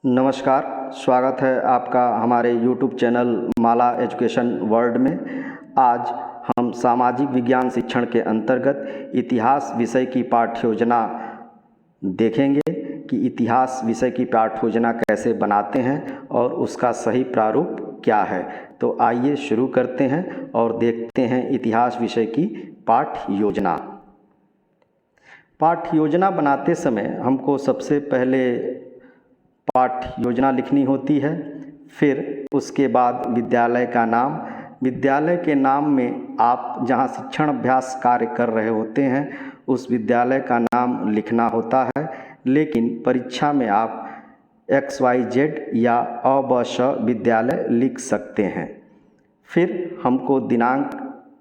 नमस्कार, स्वागत है आपका हमारे YouTube चैनल माला एजुकेशन वर्ल्ड में। आज हम सामाजिक विज्ञान शिक्षण के अंतर्गत इतिहास विषय की पाठ्य योजना देखेंगे कि इतिहास विषय की पाठ्य योजना कैसे बनाते हैं और उसका सही प्रारूप क्या है। तो आइए शुरू करते हैं और देखते हैं इतिहास विषय की पाठ्य योजना। पाठ्य योजना बनाते समय हमको सबसे पहले पाठ्य योजना लिखनी होती है, फिर उसके बाद विद्यालय का नाम। विद्यालय के नाम में आप जहां शिक्षण अभ्यास कार्य कर रहे होते हैं उस विद्यालय का नाम लिखना होता है, लेकिन परीक्षा में आप XYZ या अ.ब.श. विद्यालय लिख सकते हैं। फिर हमको दिनांक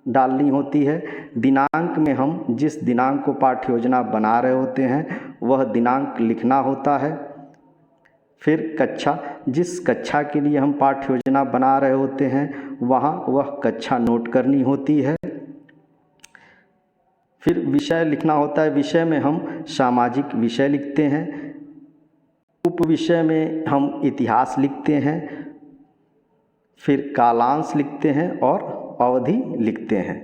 डालनी होती है। दिनांक में हम जिस दिनांक को पाठ्य योजना बना रहे होते हैं वह दिनांक लिखना होता है। फिर कक्षा, जिस कक्षा के लिए हम पाठ्य योजना बना रहे होते हैं वहाँ वह कक्षा नोट करनी होती है। फिर विषय लिखना होता है। विषय में हम सामाजिक विषय लिखते हैं, उप विषय में हम इतिहास लिखते हैं, फिर कालांश लिखते हैं और अवधि लिखते हैं।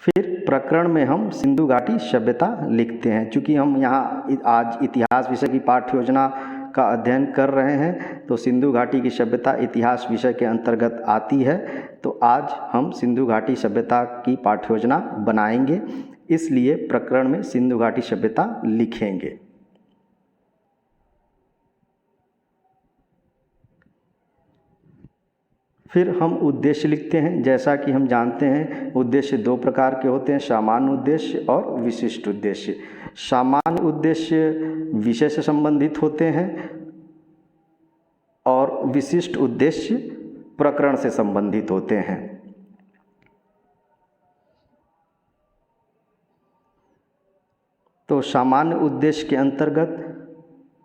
फिर प्रकरण में हम सिंधु घाटी सभ्यता लिखते हैं। चूँकि हम यहाँ आज इतिहास विषय की पाठ्य योजना का अध्ययन कर रहे हैं तो सिंधु घाटी की सभ्यता इतिहास विषय के अंतर्गत आती है, तो आज हम सिंधु घाटी सभ्यता की पाठ्य योजना बनाएंगे, इसलिए प्रकरण में सिंधु घाटी सभ्यता लिखेंगे। फिर हम उद्देश्य लिखते हैं। जैसा कि हम जानते हैं उद्देश्य दो प्रकार के होते हैं, सामान्य उद्देश्य और विशिष्ट उद्देश्य। सामान्य उद्देश्य विषय से संबंधित होते हैं और विशिष्ट उद्देश्य प्रकरण से संबंधित होते हैं। तो सामान्य उद्देश्य के अंतर्गत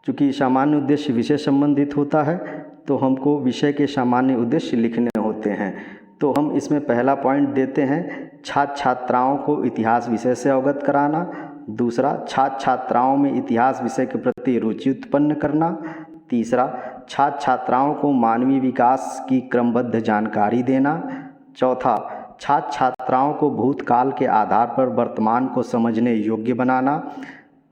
चूँकि सामान्य उद्देश्य विषय संबंधित होता है तो हमको विषय के सामान्य उद्देश्य लिखने होते हैं। तो हम इसमें पहला पॉइंट देते हैं छात्र छात्राओं को इतिहास विषय से अवगत कराना। दूसरा, छात्र छात्राओं में इतिहास विषय के प्रति रुचि उत्पन्न करना। तीसरा, छात्र छात्राओं को मानवीय विकास की क्रमबद्ध जानकारी देना। चौथा, छात्र छात्राओं को भूतकाल के आधार पर वर्तमान को समझने योग्य बनाना।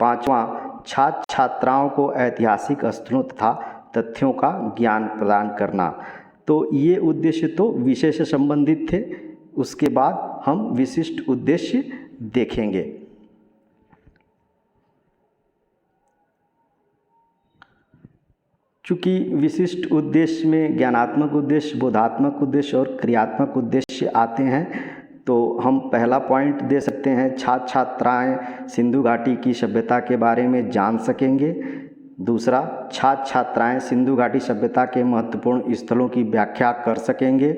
पाँचवां, छात्र छात्राओं को ऐतिहासिक स्थलों तथा तथ्यों का ज्ञान प्रदान करना। तो ये उद्देश्य तो विषय से संबंधित थे। उसके बाद हम विशिष्ट उद्देश्य देखेंगे। चूँकि विशिष्ट उद्देश्य में ज्ञानात्मक उद्देश्य, बोधात्मक उद्देश्य और क्रियात्मक उद्देश्य आते हैं, तो हम पहला पॉइंट दे सकते हैं छात्र छात्राएँ सिंधु घाटी की सभ्यता के बारे में जान सकेंगे। दूसरा, छात्र छात्राएँ सिंधु घाटी सभ्यता के महत्वपूर्ण स्थलों की व्याख्या कर सकेंगे।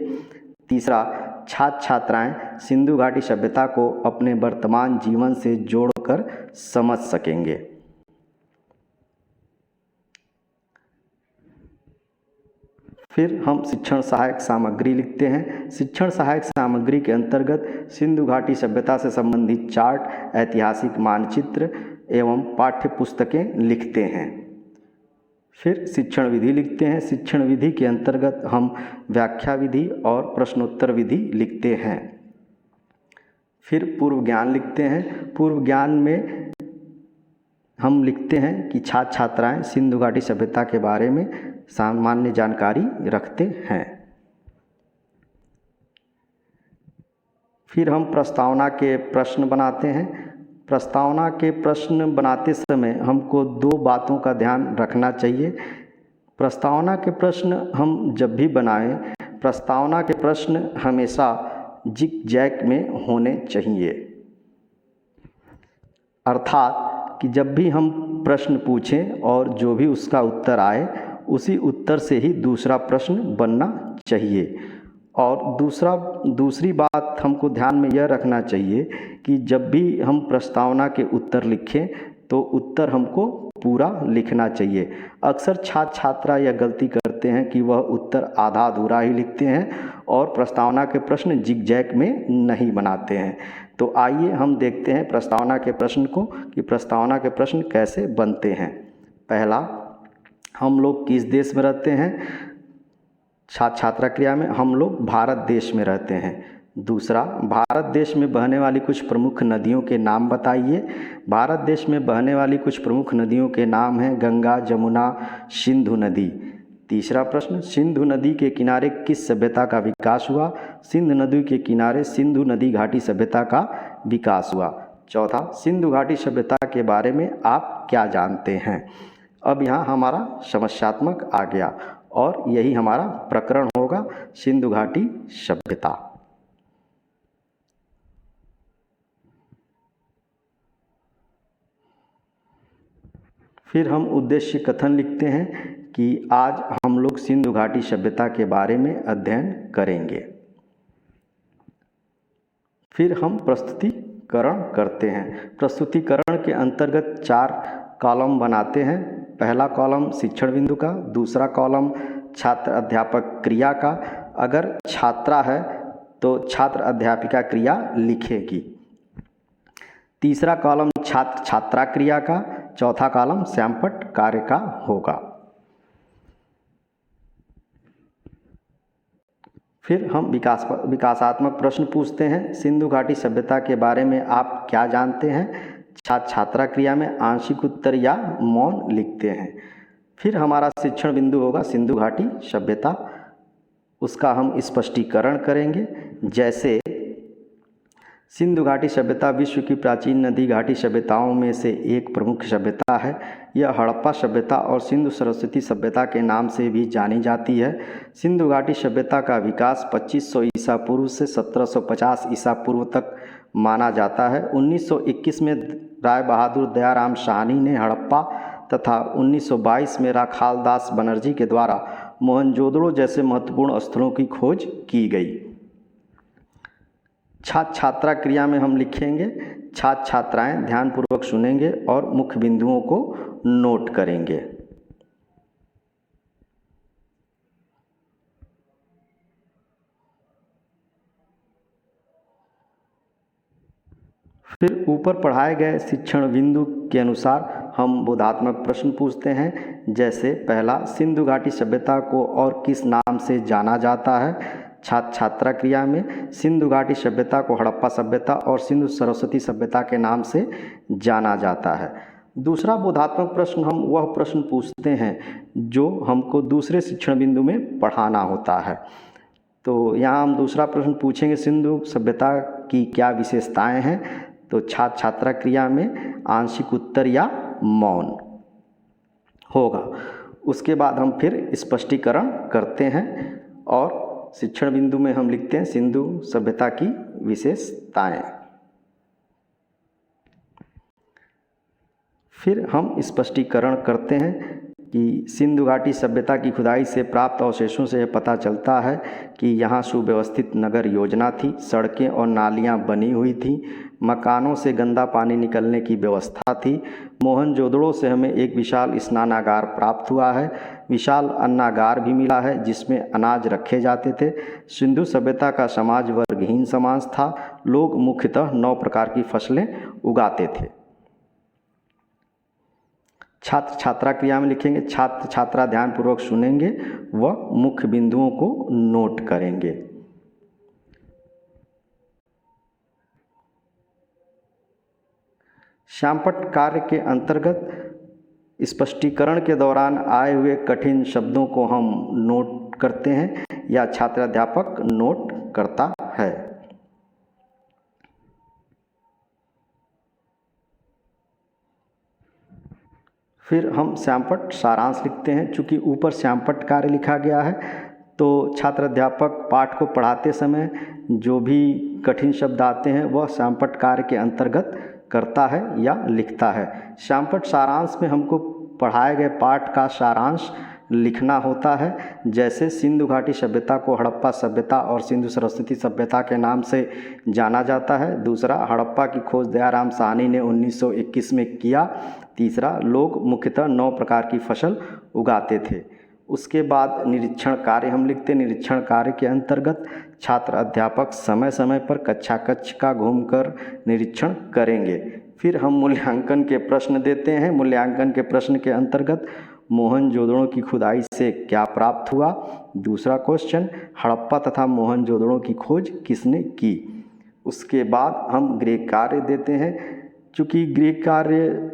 तीसरा, छात्र छात्राएँ सिंधु घाटी सभ्यता को अपने वर्तमान जीवन से जोड़कर समझ सकेंगे। फिर हम शिक्षण सहायक सामग्री लिखते हैं। शिक्षण सहायक सामग्री के अंतर्गत सिंधु घाटी सभ्यता से संबंधित चार्ट, ऐतिहासिक मानचित्र एवं पाठ्य पुस्तकें लिखते हैं। फिर शिक्षण विधि लिखते हैं। शिक्षण विधि के अंतर्गत हम व्याख्या विधि और प्रश्नोत्तर विधि लिखते हैं। फिर पूर्व ज्ञान लिखते हैं। पूर्व ज्ञान में हम लिखते हैं कि छात्र छात्राएँ सिंधु घाटी सभ्यता के बारे में सामान्य जानकारी रखते हैं। फिर हम प्रस्तावना के प्रश्न बनाते हैं। प्रस्तावना के प्रश्न बनाते समय हमको दो बातों का ध्यान रखना चाहिए। प्रस्तावना के प्रश्न हम जब भी बनाएं, प्रस्तावना के प्रश्न हमेशा जिग जैग में होने चाहिए। अर्थात कि जब भी हम प्रश्न पूछें और जो भी उसका उत्तर आए उसी उत्तर से ही दूसरा प्रश्न बनना चाहिए। और दूसरी बात हमको ध्यान में यह रखना चाहिए कि जब भी हम प्रस्तावना के उत्तर लिखें तो उत्तर हमको पूरा लिखना चाहिए। अक्सर छात्र छात्रा यह गलती करते हैं कि वह उत्तर आधा अधूरा ही लिखते हैं और प्रस्तावना के प्रश्न जिग जैग में नहीं बनाते हैं। तो आइए हम देखते हैं प्रस्तावना के प्रश्न को कि प्रस्तावना के प्रश्न कैसे बनते हैं। पहला, हम लोग किस देश में रहते हैं? छात्रा क्रिया में हम लोग भारत देश में रहते हैं। दूसरा, भारत देश में बहने वाली कुछ प्रमुख नदियों के नाम बताइए। भारत देश में बहने वाली कुछ प्रमुख नदियों के नाम हैं गंगा, जमुना, सिंधु नदी। तीसरा प्रश्न, सिंधु नदी के किनारे किस सभ्यता का विकास हुआ? सिंधु नदी के किनारे सिंधु नदी घाटी सभ्यता का विकास हुआ। चौथा, सिंधु घाटी सभ्यता के बारे में आप क्या जानते हैं? अब यहाँ हमारा समस्यात्मक आ गया और यही हमारा प्रकरण होगा, सिंधु घाटी सभ्यता। फिर हम उद्देश्य कथन लिखते हैं कि आज हम लोग सिंधु घाटी सभ्यता के बारे में अध्ययन करेंगे। फिर हम प्रस्तुतिकरण करते हैं। प्रस्तुतिकरण के अंतर्गत 4 कॉलम बनाते हैं। पहला कॉलम शिक्षण बिंदु का, दूसरा कॉलम छात्र अध्यापक क्रिया का, अगर छात्रा है तो छात्र अध्यापिका क्रिया लिखेगी। तीसरा कॉलम छात्र छात्रा क्रिया का, चौथा कॉलम श्यामपट्ट कार्य का होगा। फिर हम विकासात्मक प्रश्न पूछते हैं। सिंधु घाटी सभ्यता के बारे में आप क्या जानते हैं? छात्र छात्रा क्रिया में आंशिक उत्तर या मौन लिखते हैं। फिर हमारा शिक्षण बिंदु होगा सिंधु घाटी सभ्यता, उसका हम स्पष्टीकरण करेंगे। जैसे सिंधु घाटी सभ्यता विश्व की प्राचीन नदी घाटी सभ्यताओं में से एक प्रमुख सभ्यता है। यह हड़प्पा सभ्यता और सिंधु सरस्वती सभ्यता के नाम से भी जानी जाती है। सिंधु घाटी सभ्यता का विकास 2500 ईसा पूर्व से 1750 ईसा पूर्व तक माना जाता है। 1921 में राय बहादुर दयाराम साहनी ने हड़प्पा तथा 1922 में राखालदास बनर्जी के द्वारा मोहनजोदड़ो जैसे महत्वपूर्ण स्थलों की खोज की गई। छात्र छात्रा क्रिया में हम लिखेंगे, छात्र छात्राएं ध्यानपूर्वक सुनेंगे और मुख्य बिंदुओं को नोट करेंगे। फिर ऊपर पढ़ाए गए शिक्षण बिंदु के अनुसार हम बोधात्मक प्रश्न पूछते हैं। जैसे पहला, सिंधु घाटी सभ्यता को और किस नाम से जाना जाता है? छात्र छात्रा क्रिया में सिंधु घाटी सभ्यता को हड़प्पा सभ्यता और सिंधु सरस्वती सभ्यता के नाम से जाना जाता है। दूसरा बोधात्मक प्रश्न हम वह प्रश्न पूछते हैं जो हमको दूसरे शिक्षण बिंदु में पढ़ाना होता है। तो यहाँ हम दूसरा प्रश्न पूछेंगे, सिंधु सभ्यता की क्या विशेषताएं हैं? तो छात्र छात्रा क्रिया में आंशिक उत्तर या मौन होगा। उसके बाद हम फिर स्पष्टीकरण करते हैं और शिक्षण बिंदु में हम लिखते हैं सिंधु सभ्यता की विशेषताएं। फिर हम स्पष्टीकरण करते हैं कि सिंधु घाटी सभ्यता की खुदाई से प्राप्त अवशेषों से यह पता चलता है कि यहाँ सुव्यवस्थित नगर योजना थी, सड़कें और नालियाँ बनी हुई थी, मकानों से गंदा पानी निकलने की व्यवस्था थी। मोहनजोदड़ो से हमें एक विशाल स्नानागार प्राप्त हुआ है, विशाल अन्नागार भी मिला है जिसमें अनाज रखे जाते थे। सिंधु सभ्यता का समाज वर्गहीन समाज था, लोग मुख्यतः 9 प्रकार की फसलें उगाते थे। छात्र छात्रा क्रिया में लिखेंगे, छात्र छात्रा ध्यानपूर्वक सुनेंगे व मुख्य बिंदुओं को नोट करेंगे। श्यामपट्ट कार्य के अंतर्गत स्पष्टीकरण के दौरान आए हुए कठिन शब्दों को हम नोट करते हैं या छात्राध्यापक नोट करता है। फिर हम श्यामपट्ट सारांश लिखते हैं। चूँकि ऊपर श्यामपट्ट कार्य लिखा गया है तो छात्र अध्यापक पाठ को पढ़ाते समय जो भी कठिन शब्द आते हैं वह श्यामपट्ट कार्य के अंतर्गत करता है या लिखता है। श्यामपट्ट सारांश में हमको पढ़ाए गए पाठ का सारांश लिखना होता है। जैसे सिंधु घाटी सभ्यता को हड़प्पा सभ्यता और सिंधु सरस्वती सभ्यता के नाम से जाना जाता है। दूसरा, हड़प्पा की खोज दयाराम साहनी ने 1921 में किया। तीसरा, लोग मुख्यतः 9 प्रकार की फसल उगाते थे। उसके बाद निरीक्षण कार्य हम लिखते। निरीक्षण कार्य के अंतर्गत छात्र अध्यापक समय समय पर कक्षा का घूमकर निरीक्षण करेंगे। फिर हम मूल्यांकन के प्रश्न देते हैं। मूल्यांकन के प्रश्न के अंतर्गत मोहनजोदड़ो की खुदाई से क्या प्राप्त हुआ। दूसरा क्वेश्चन, हड़प्पा तथा मोहनजोदड़ो की खोज किसने की। उसके बाद हम गृह कार्य देते हैं। चूँकि गृह कार्य,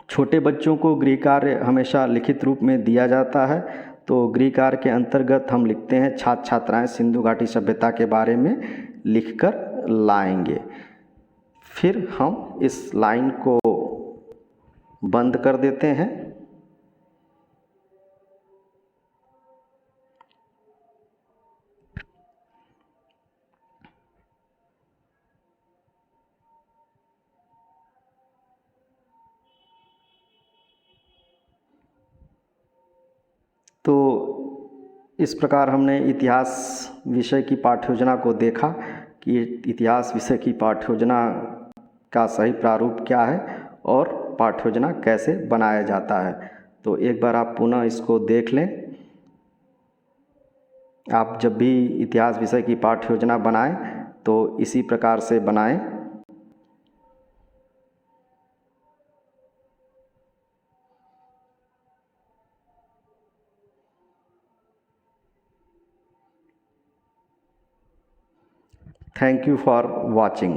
छोटे बच्चों को गृह कार्य हमेशा लिखित रूप में दिया जाता है, तो गृह कार्य के अंतर्गत हम लिखते हैं छात्र छात्राएं सिंधु घाटी सभ्यता के बारे में लिखकर लाएंगे। फिर हम इस लाइन को बंद कर देते हैं। तो इस प्रकार हमने इतिहास विषय की पाठ्य योजना को देखा कि इतिहास विषय की पाठ्य योजना का सही प्रारूप क्या है और पाठ्य योजना कैसे बनाया जाता है। तो एक बार आप पुनः इसको देख लें। आप जब भी इतिहास विषय की पाठ्य योजना बनाएं तो इसी प्रकार से बनाएं। Thank you for watching.